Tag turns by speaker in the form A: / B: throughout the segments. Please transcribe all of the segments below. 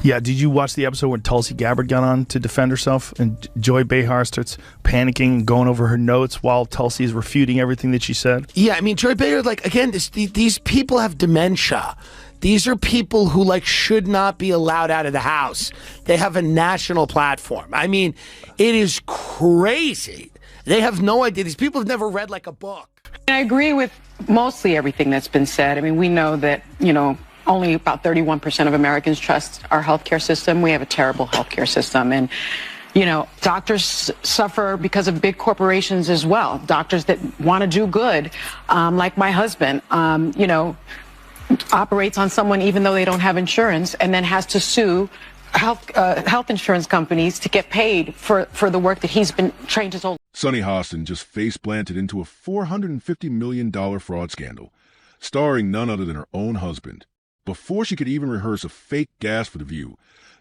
A: Yeah, did you watch the episode when Tulsi Gabbard got on to defend herself and Joy Behar starts panicking and going over her notes while Tulsi is refuting everything that she said?
B: Yeah, I mean, Joy Behar, like, again, these people have dementia. These are people who, like, should not be allowed out of the house. They have a national platform. I mean, it is crazy. They have no idea. These people have never read, like, a book.
C: I agree with mostly everything that's been said. I mean, we know that, only about 31% of Americans trust our healthcare system. We have a terrible healthcare system. And, doctors suffer because of big corporations as well. Doctors that want to do good, like my husband, operates on someone even though they don't have insurance and then has to sue health insurance companies to get paid for the work that he's been trained to do.
D: Sunny Hostin just face-planted into a $450 million fraud scandal, starring none other than her own husband. Before she could even rehearse a fake gas for The View,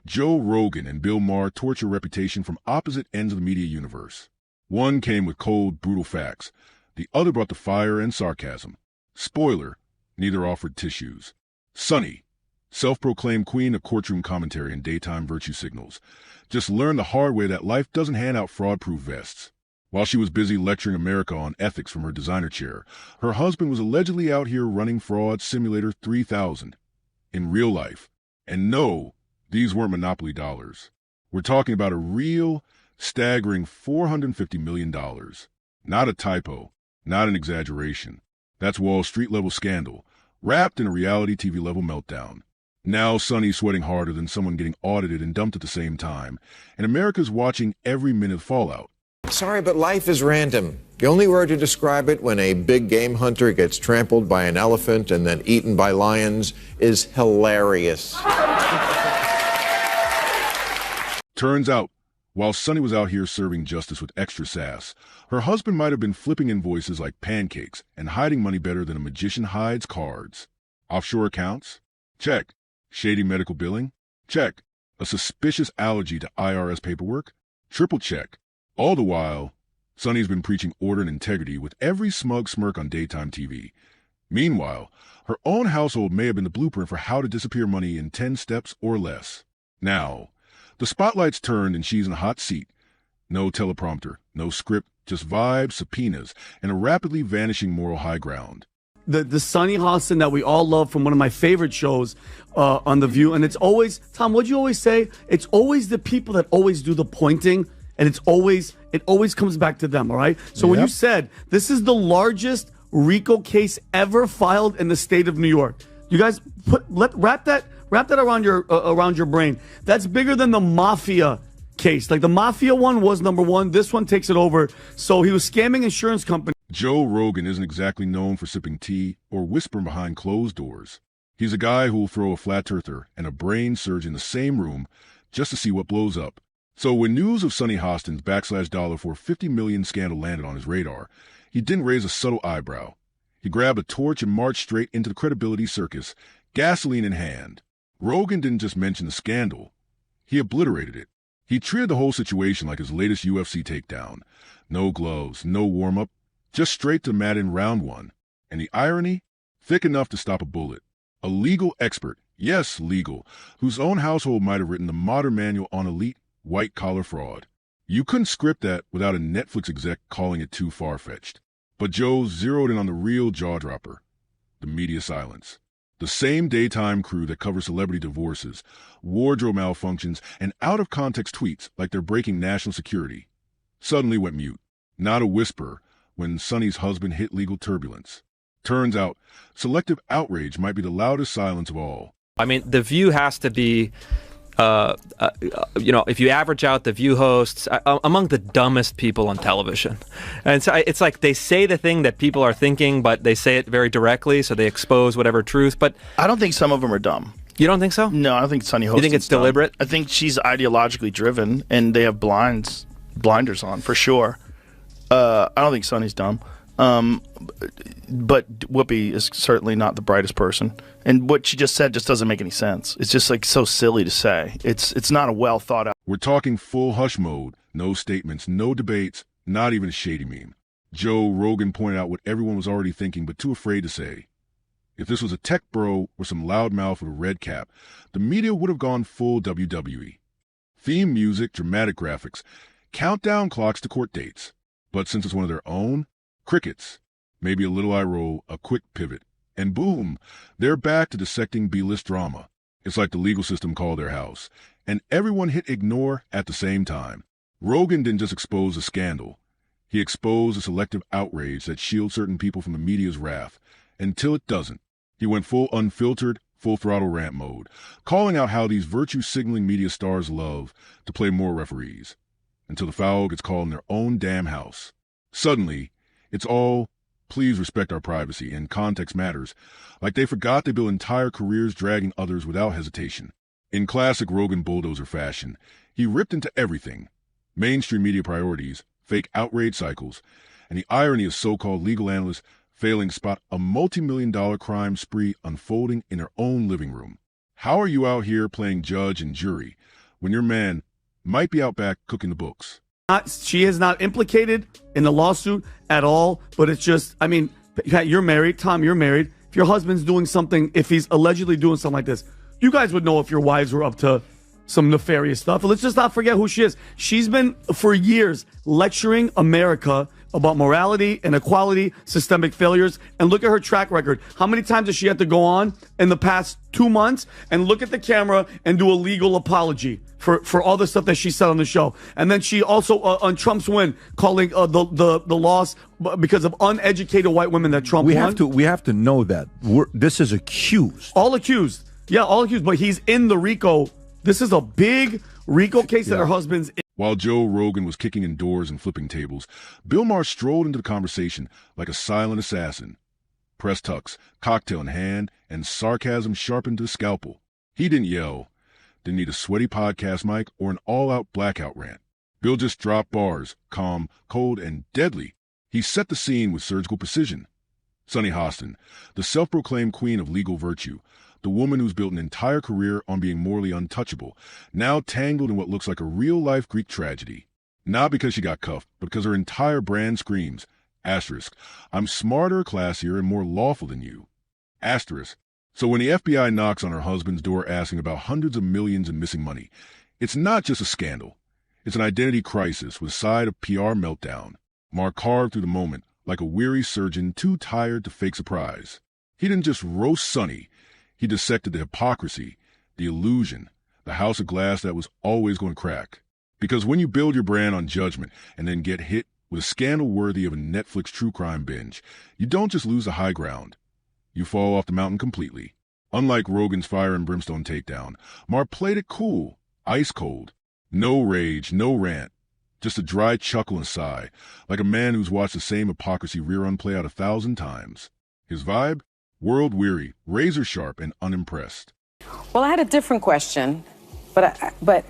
D: Joe Rogan and Bill Maher torched her reputation from opposite ends of the media universe. One came with cold, brutal facts. The other brought the fire and sarcasm. Spoiler, neither offered tissues. Sunny, self-proclaimed queen of courtroom commentary and daytime virtue signals, just learned the hard way that life doesn't hand out fraud-proof vests. While she was busy lecturing America on ethics from her designer chair, her husband was allegedly out here running Fraud Simulator 3000 in real life. And no, these weren't Monopoly dollars. We're talking about a real, staggering $450 million. Not a typo, not an exaggeration. That's Wall Street-level scandal, wrapped in a reality TV-level meltdown. Now Sunny's sweating harder than someone getting audited and dumped at the same time, and America's watching every minute of fallout.
E: Sorry, but life is random. The only word to describe it when a big game hunter gets trampled by an elephant and then eaten by lions is hilarious.
D: Turns out, while Sunny was out here serving justice with extra sass, her husband might have been flipping invoices like pancakes and hiding money better than a magician hides cards. Offshore accounts? Check. Shady medical billing? Check. A suspicious allergy to IRS paperwork? Triple check. All the while, Sunny's been preaching order and integrity with every smug smirk on daytime TV. Meanwhile, her own household may have been the blueprint for how to disappear money in 10 steps or less. Now, the spotlight's turned and she's in a hot seat. No teleprompter, no script, just vibes, subpoenas, and a rapidly vanishing moral high ground.
F: The Sunny Hostin that we all love from one of my favorite shows on The View. And it's always, Tom, what'd you always say? It's always the people that always do the pointing. And it always comes back to them, all right? So when you said this is the largest RICO case ever filed in the state of New York, you guys wrap that around your brain. That's bigger than the mafia case. Like the mafia one was number one. This one takes it over. So he was scamming insurance companies.
D: Joe Rogan isn't exactly known for sipping tea or whispering behind closed doors. He's a guy who'll throw a flat earther and a brain surge in the same room just to see what blows up. So when news of Sunny Hostin's $450 million scandal landed on his radar, he didn't raise a subtle eyebrow. He grabbed a torch and marched straight into the credibility circus, gasoline in hand. Rogan didn't just mention the scandal. He obliterated it. He treated the whole situation like his latest UFC takedown. No gloves, no warm-up, just straight to mat in round one. And the irony? Thick enough to stop a bullet. A legal expert, yes, legal, whose own household might have written the modern manual on elite white-collar fraud. You couldn't script that without a Netflix exec calling it too far-fetched. But Joe zeroed in on the real jaw-dropper, the media silence. The same daytime crew that covers celebrity divorces, wardrobe malfunctions, and out-of-context tweets like they're breaking national security, suddenly went mute. Not a whisper when Sunny's husband hit legal turbulence. Turns out, selective outrage might be the loudest silence of all.
G: I mean, The View has to be... if you average out The View hosts, among the dumbest people on television. And so it's like they say the thing that people are thinking, but they say it very directly, so they expose whatever truth. But
A: I don't think some of them are dumb.
G: You don't think so?
A: No, I don't think Sunny Hostin.
G: You think it's deliberate?
A: I think she's ideologically driven, and they have blinders on, for sure. I don't think Sunny's dumb. But Whoopi is certainly not the brightest person, and what she just said just doesn't make any sense. It's just like so silly to say. It's not a well thought out.
D: We're talking full hush mode, no statements, no debates, not even a shady meme. Joe Rogan pointed out what everyone was already thinking but too afraid to say. If this was a tech bro or some loudmouth with a red cap, the media would have gone full WWE. Theme music, dramatic graphics, countdown clocks to court dates. But since it's one of their own, crickets. Maybe a little eye roll, a quick pivot, and boom, they're back to dissecting B-list drama. It's like the legal system called their house, and everyone hit ignore at the same time. Rogan didn't just expose a scandal. He exposed a selective outrage that shields certain people from the media's wrath, until it doesn't. He went full unfiltered, full throttle rant mode, calling out how these virtue-signaling media stars love to play more referees, until the foul gets called in their own damn house. Suddenly, it's all, please respect our privacy, and context matters, like they forgot they built entire careers dragging others without hesitation. In classic Rogan bulldozer fashion, he ripped into everything. Mainstream media priorities, fake outrage cycles, and the irony of so-called legal analysts failing to spot a multi-million-dollar crime spree unfolding in their own living room. How are you out here playing judge and jury when your man might be out back cooking the books?
F: She is not implicated in the lawsuit at all, but it's just, I mean, Pat, you're married. Tom, you're married. If your husband's doing something, if he's allegedly doing something like this, you guys would know if your wives were up to some nefarious stuff. But let's just not forget who she is. She's been, for years, lecturing America about morality, inequality, systemic failures, and look at her track record. How many times has she had to go on in the past 2 months and look at the camera and do a legal apology for all the stuff that she said on the show? And then she also, on Trump's win, calling the loss because of uneducated white women that Trump won.
H: We have to know that. This is accused.
F: All accused. Yeah, all accused, but he's in the RICO. This is a big RICO case that her husband's in.
D: While Joe Rogan was kicking in doors and flipping tables, Bill Maher strolled into the conversation like a silent assassin. Press tux, cocktail in hand, and sarcasm sharpened to the scalpel. He didn't yell, didn't need a sweaty podcast mic or an all-out blackout rant. Bill just dropped bars, calm, cold, and deadly. He set the scene with surgical precision. Sunny Hostin, the self-proclaimed queen of legal virtue, the woman who's built an entire career on being morally untouchable, now tangled in what looks like a real-life Greek tragedy. Not because she got cuffed, but because her entire brand screams, asterisk, I'm smarter, classier, and more lawful than you. Asterisk. So when the FBI knocks on her husband's door asking about hundreds of millions in missing money, it's not just a scandal. It's an identity crisis with a side of PR meltdown. Maher carved through the moment like a weary surgeon too tired to fake surprise. He didn't just roast Sunny. He dissected the hypocrisy, the illusion, the house of glass that was always going to crack. Because when you build your brand on judgment and then get hit with a scandal worthy of a Netflix true crime binge, you don't just lose the high ground. You fall off the mountain completely. Unlike Rogan's fire and brimstone takedown, Maher played it cool, ice cold. No rage, no rant. Just a dry chuckle and sigh, like a man who's watched the same hypocrisy rerun play out 1,000 times. His vibe? World-weary, razor-sharp, and unimpressed.
C: Well, I had a different question, but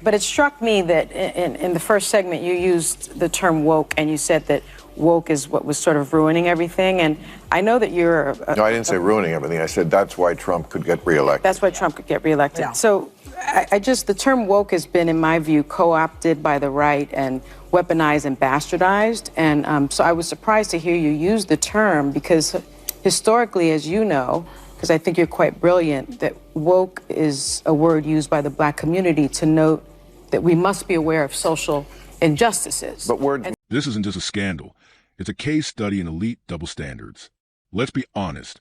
C: it struck me that in the first segment you used the term woke, and you said that woke is what was sort of ruining everything. And I know that you're...
E: No, I didn't say ruining everything. I said that's why Trump could get reelected.
C: That's why Trump could get reelected. Yeah. So the term woke has been, in my view, co-opted by the right and weaponized and bastardized. And so I was surprised to hear you use the term because historically, as you know, because I think you're quite brilliant, that woke is a word used by the black community to note that we must be aware of social injustices.
E: But
D: this isn't just a scandal. It's a case study in elite double standards. Let's be honest.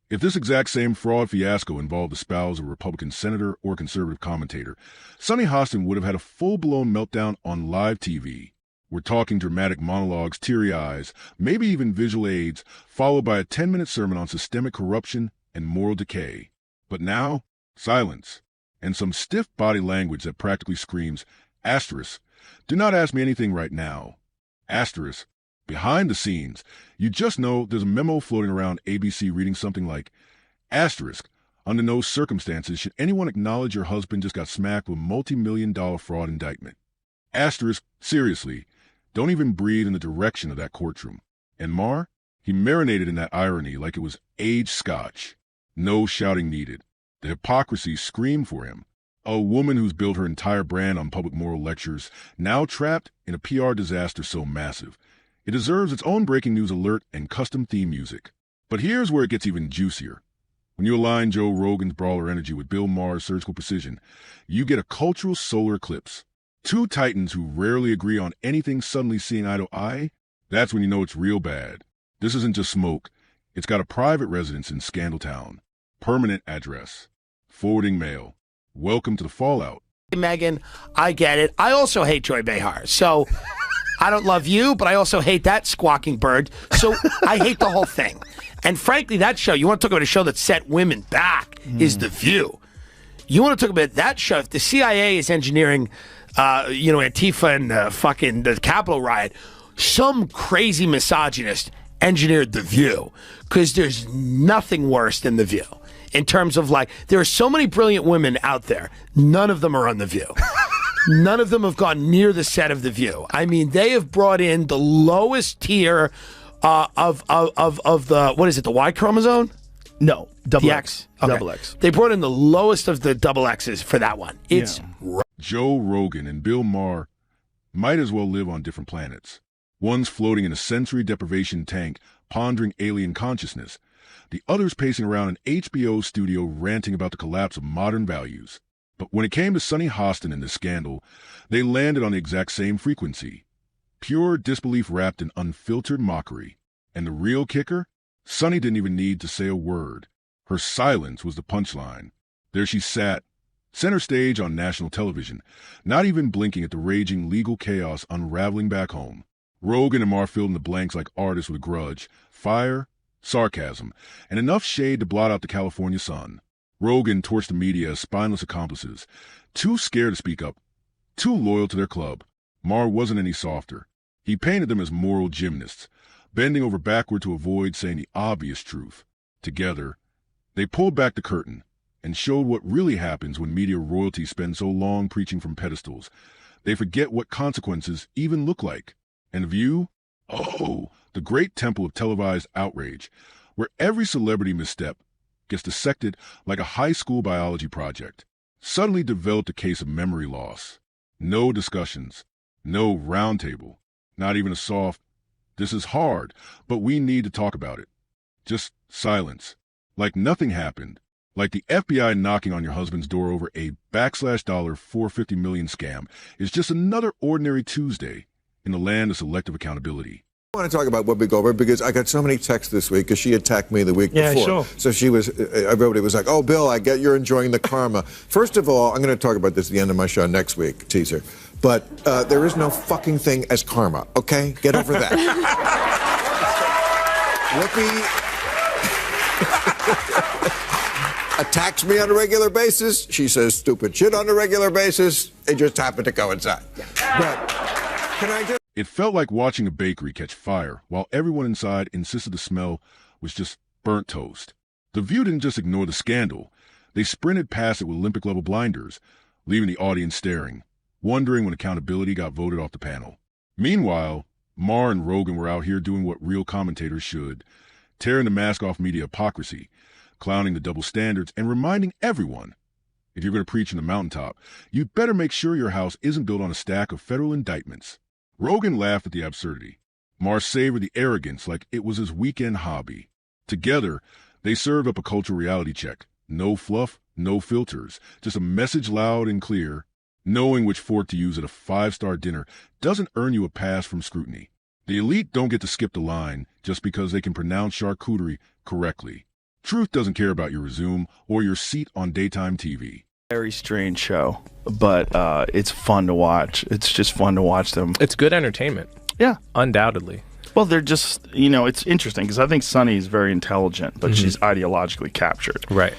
D: If this exact same fraud fiasco involved the spouse of a Republican senator or conservative commentator, Sunny Hostin would have had a full-blown meltdown on live TV. We're talking dramatic monologues, teary eyes, maybe even visual aids, followed by a 10-minute sermon on systemic corruption and moral decay. But now, silence, and some stiff body language that practically screams, asterisk, do not ask me anything right now. Asterisk, behind the scenes, you just know there's a memo floating around ABC reading something like, asterisk, under no circumstances should anyone acknowledge your husband just got smacked with a multi-million-dollar fraud indictment. Asterisk, seriously, don't even breathe in the direction of that courtroom. And Maher, he marinated in that irony like it was aged scotch. No shouting needed. The hypocrisy screamed for him. A woman who's built her entire brand on public moral lectures, now trapped in a PR disaster so massive. It deserves its own breaking news alert and custom theme music. But here's where it gets even juicier. When you align Joe Rogan's brawler energy with Bill Maher's surgical precision, you get a cultural solar eclipse. Two titans who rarely agree on anything suddenly seeing eye to eye? That's when you know it's real bad. This isn't just smoke. It's got a private residence in Scandaltown. Permanent address. Forwarding mail. Welcome to the fallout.
B: Megan, I get it. I also hate Joy Behar. So I don't love you, but I also hate that squawking bird. So I hate the whole thing. And frankly, that show, you want to talk about a show that set women back, is The View. You want to talk about that show. If the CIA is engineering, Antifa and fucking the Capitol riot, some crazy misogynist engineered The View, because there's nothing worse than The View. In terms of, like, there are so many brilliant women out there. None of them are on The View. None of them have gone near the set of The View. I mean, they have brought in the lowest tier of the, what is it, the Y chromosome?
A: No, double
B: the
A: X.
B: Okay.
A: Double X.
B: They brought in the lowest of the double X's for that one. It's
D: Joe Rogan and Bill Maher might as well live on different planets. One's floating in a sensory deprivation tank, pondering alien consciousness. The other's pacing around an HBO studio ranting about the collapse of modern values. But when it came to Sunny Hostin and the scandal, they landed on the exact same frequency. Pure disbelief wrapped in unfiltered mockery. And the real kicker? Sunny didn't even need to say a word. Her silence was the punchline. There she sat, center stage on national television, not even blinking at the raging legal chaos unraveling back home. Rogan and Maher filled in the blanks like artists with a grudge, fire, sarcasm, and enough shade to blot out the California sun. Rogan torched the media as spineless accomplices, too scared to speak up, too loyal to their club. Maher wasn't any softer. He painted them as moral gymnasts, bending over backward to avoid saying the obvious truth. Together, they pulled back the curtain and showed what really happens when media royalty spends so long preaching from pedestals. They forget what consequences even look like. And The View? Oh, the great temple of televised outrage, where every celebrity misstep gets dissected like a high school biology project, suddenly developed a case of memory loss. No discussions, no roundtable, not even a soft, "This is hard, but we need to talk about it." Just silence, like nothing happened, like the FBI knocking on your husband's door over a $450 million scam is just another ordinary Tuesday in the land of selective accountability.
E: I want to talk about Whoopi Goldberg because I got so many texts this week because she attacked me the week before.
I: Sure.
E: So she was, everybody was like, "Oh, Bill, I get you're enjoying the karma." First of all, I'm going to talk about this at the end of my show next week, teaser. But there is no fucking thing as karma, okay? Get over that. Whoopi attacks me on a regular basis. She says stupid shit on a regular basis. It just happened to coincide. But can I just...
D: It felt like watching a bakery catch fire while everyone inside insisted the smell was just burnt toast. The View didn't just ignore the scandal. They sprinted past it with Olympic-level blinders, leaving the audience staring, wondering when accountability got voted off the panel. Meanwhile, Maher and Rogan were out here doing what real commentators should, tearing the mask off media hypocrisy, clowning the double standards, and reminding everyone, if you're going to preach in the mountaintop, you'd better make sure your house isn't built on a stack of federal indictments. Rogan laughed at the absurdity. Maher savored the arrogance like it was his weekend hobby. Together, they served up a cultural reality check. No fluff, no filters, just a message loud and clear. Knowing which fork to use at a 5-star dinner doesn't earn you a pass from scrutiny. The elite don't get to skip the line just because they can pronounce charcuterie correctly. Truth doesn't care about your resume or your seat on daytime TV.
A: Very strange show, but it's fun to watch. It's just fun to watch them.
I: It's good entertainment.
A: Yeah.
I: Undoubtedly.
A: Well, they're just, it's interesting because I think Sunny is very intelligent, but she's ideologically captured.
I: Right.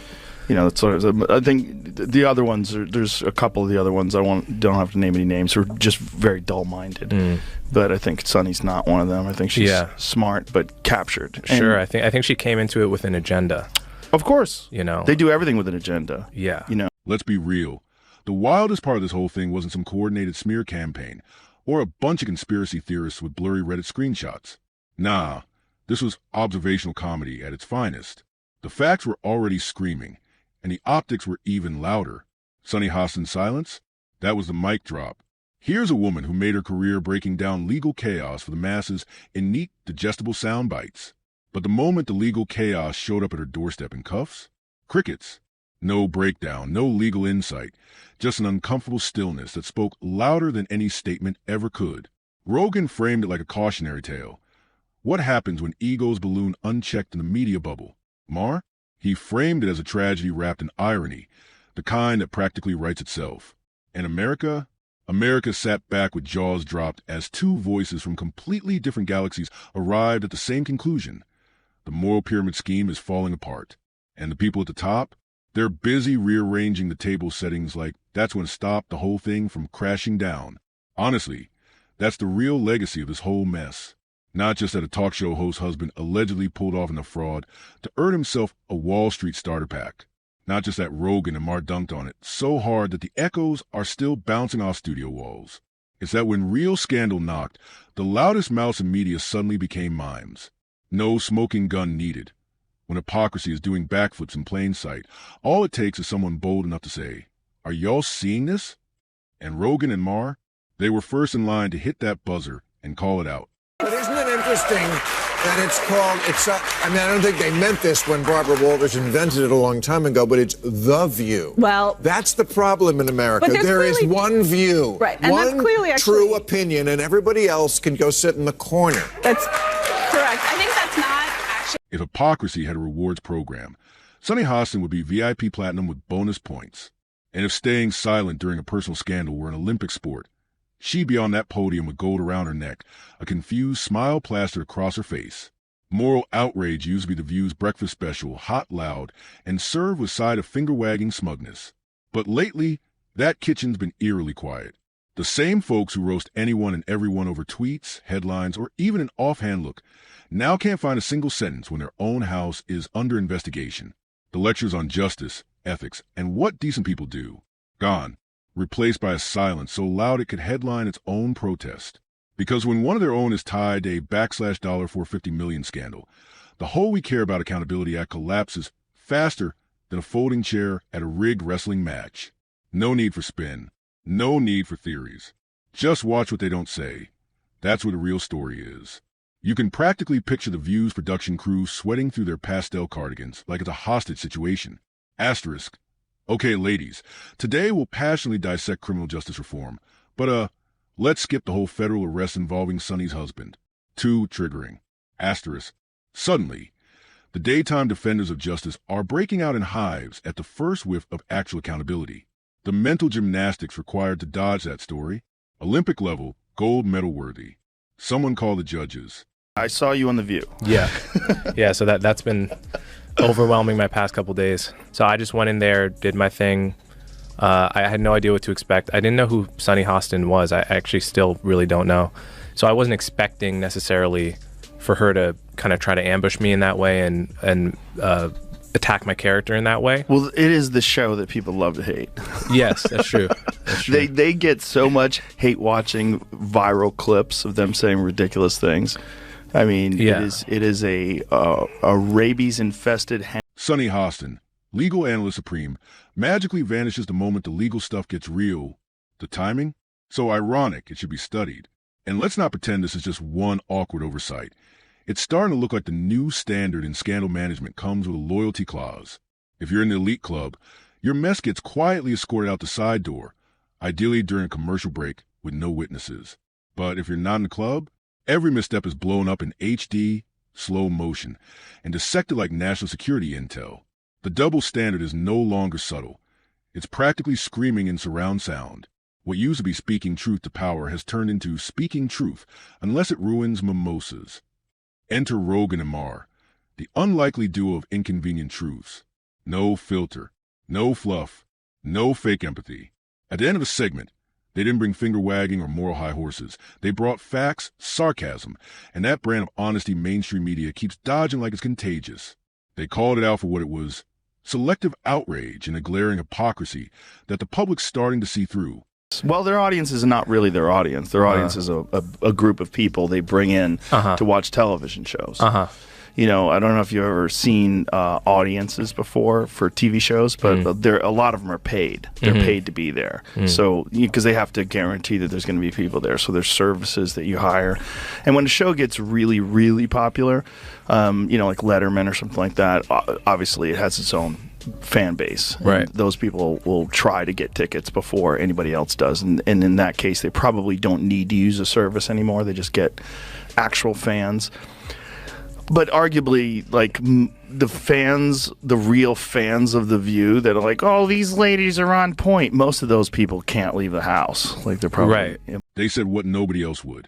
A: That's sort of, I think the other ones, there's a couple of the other ones, don't have to name any names, who are just very dull-minded. But I think Sunny's not one of them. I think she's smart, but captured.
I: Sure, I think she came into it with an agenda.
A: Of course. They do everything with an agenda.
I: Yeah.
D: Let's be real. The wildest part of this whole thing wasn't some coordinated smear campaign or a bunch of conspiracy theorists with blurry Reddit screenshots. Nah, this was observational comedy at its finest. The facts were already screaming, and the optics were even louder. Sunny Hostin's silence? That was the mic drop. Here's a woman who made her career breaking down legal chaos for the masses in neat, digestible sound bites. But the moment the legal chaos showed up at her doorstep in cuffs, Crickets. No breakdown, no legal insight, just an uncomfortable stillness that spoke louder than any statement ever could. Rogan framed it like a cautionary tale. What happens when egos balloon unchecked in the media bubble? Maher? He framed it as a tragedy wrapped in irony, the kind that practically writes itself. And America? America sat back with jaws dropped as two voices from completely different galaxies arrived at the same conclusion. The moral pyramid scheme is falling apart. And the people at the top? They're busy rearranging the table settings like that's going to stop the whole thing from crashing down. Honestly, that's the real legacy of this whole mess. Not just that a talk show host's husband allegedly pulled off in a fraud to earn himself a Wall Street starter pack. Not just that Rogan and Maher dunked on it so hard that the echoes are still bouncing off studio walls. It's that when real scandal knocked, the loudest mouths in media suddenly became mimes. No smoking gun needed. When hypocrisy is doing backflips in plain sight, all it takes is someone bold enough to say, "Are y'all seeing this?" And Rogan and Maher, they were first in line to hit that buzzer and call it out.
E: But isn't it interesting that it's called, I mean, I don't think they meant this when Barbara Walters invented it a long time ago, but it's The View.
J: Well,
E: that's the problem in America.
J: But
E: there is one view,
J: right, and
E: one
J: that's clearly
E: true opinion, and everybody else can go sit in the corner.
J: That's correct. I think that's not actually.
D: If hypocrisy had a rewards program, Sunny Hostin would be VIP Platinum with bonus points. And if staying silent during a personal scandal were an Olympic sport, she'd be on that podium with gold around her neck, a confused smile plastered across her face. Moral outrage used to be The View's breakfast special, hot, loud, and served with side of finger-wagging smugness. But lately, that kitchen's been eerily quiet. The same folks who roast anyone and everyone over tweets, headlines, or even an offhand look now can't find a single sentence when their own house is under investigation. The lectures on justice, ethics, and what decent people do, gone. Replaced by a silence so loud it could headline its own protest. Because when one of their own is tied to a $450 million scandal, the whole We Care About Accountability Act collapses faster than a folding chair at a rigged wrestling match. No need for spin. No need for theories. Just watch what they don't say. That's where the real story is. You can practically picture the View's production crew sweating through their pastel cardigans like it's a hostage situation. Asterisk. Okay, ladies, today we'll passionately dissect criminal justice reform, but let's skip the whole federal arrest involving Sunny's husband. Too triggering. Asterisk. Suddenly, the daytime defenders of justice are breaking out in hives at the first whiff of actual accountability. The mental gymnastics required to dodge that story, Olympic level, gold medal worthy. Someone call the judges.
A: I saw you on The View.
I: Yeah. Yeah, so that's been overwhelming my past couple days. So I just went in there, did my thing. I had no idea what to expect. I didn't know who Sunny Hostin was. I actually still really don't know. So I wasn't expecting necessarily for her to kind of try to ambush me in that way and attack my character in that way.
A: Well, it is the show that people love to hate.
I: Yes, that's true. That's true.
A: They get so much hate watching viral clips of them saying ridiculous things. I mean,
I: yeah.
A: it is a rabies-infested...
D: Sunny Hostin, legal analyst supreme, magically vanishes the moment the legal stuff gets real. The timing? So ironic it should be studied. And let's not pretend this is just one awkward oversight. It's starting to look like the new standard in scandal management comes with a loyalty clause. If you're in the elite club, your mess gets quietly escorted out the side door, ideally during a commercial break with no witnesses. But if you're not in the club, every misstep is blown up in HD, slow motion, and dissected like national security intel. The double standard is no longer subtle. It's practically screaming in surround sound. What used to be speaking truth to power has turned into speaking truth, unless it ruins mimosas. Enter Rogan and Maher, the unlikely duo of inconvenient truths. No filter, no fluff, no fake empathy. At the end of the segment, they didn't bring finger-wagging or moral high horses. They brought facts, sarcasm, and that brand of honesty mainstream media keeps dodging like it's contagious. They called it out for what it was, selective outrage and a glaring hypocrisy that the public's starting to see through.
A: Well, their audience is not really their audience. Their audience is a group of people they bring in to watch television shows. I don't know if you've ever seen audiences before for TV shows, but a lot of them are paid. They're paid to be there. So, because they have to guarantee that there's going to be people there. So there's services that you hire. And when a show gets really, really popular, like Letterman or something like that, obviously it has its own fan base.
I: Right.
A: And those people will try to get tickets before anybody else does. And in that case, they probably don't need to use a service anymore. They just get actual fans. But arguably, like, the real fans of The View that are like, oh, these ladies are on point, most of those people can't leave the house. Like, they're probably...
I: Right.
D: They said what nobody else would.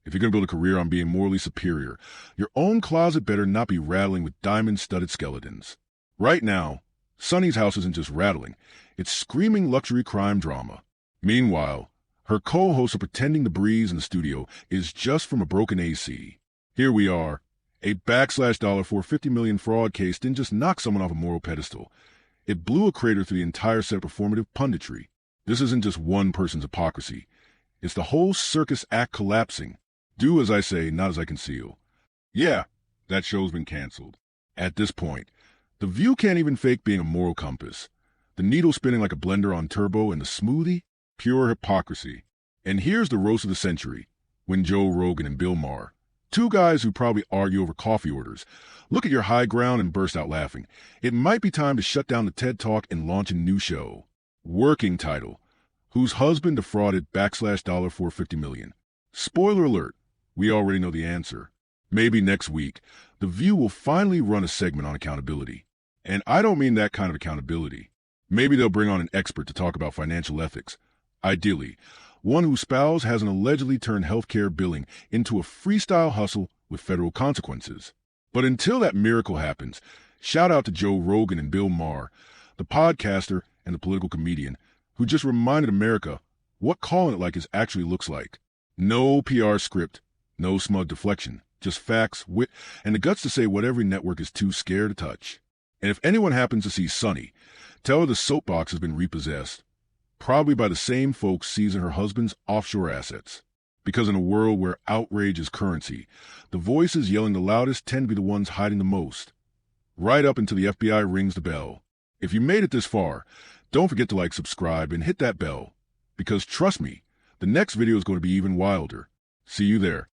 D: If you're going to build a career on being morally superior, your own closet better not be rattling with diamond-studded skeletons. Right now, Sunny's house isn't just rattling. It's screaming luxury crime drama. Meanwhile, her co-hosts are pretending the breeze in the studio is just from a broken AC. Here we are. A $450 million fraud case didn't just knock someone off a moral pedestal. It blew a crater through the entire set of performative punditry. This isn't just one person's hypocrisy. It's the whole circus act collapsing. Do as I say, not as I conceal. Yeah, that show's been canceled. At this point, The View can't even fake being a moral compass. The needle spinning like a blender on turbo, and the smoothie? Pure hypocrisy. And here's the roast of the century, when Joe Rogan and Bill Maher, two guys who probably argue over coffee orders, look at your high ground and burst out laughing. It might be time to shut down the TED Talk and launch a new show. Working title, Whose Husband Defrauded $450 million. Spoiler alert, we already know the answer. Maybe next week, The View will finally run a segment on accountability. And I don't mean that kind of accountability. Maybe they'll bring on an expert to talk about financial ethics. Ideally, one whose spouse hasn't allegedly turned healthcare billing into a freestyle hustle with federal consequences. But until that miracle happens, shout out to Joe Rogan and Bill Maher, the podcaster and the political comedian, who just reminded America what calling it like is actually looks like. No PR script, no smug deflection, just facts, wit, and the guts to say what every network is too scared to touch. And if anyone happens to see Sunny, tell her the soapbox has been repossessed. Probably by the same folks seizing her husband's offshore assets. Because in a world where outrage is currency, the voices yelling the loudest tend to be the ones hiding the most. Right up until the FBI rings the bell. If you made it this far, don't forget to subscribe, and hit that bell. Because trust me, the next video is going to be even wilder. See you there.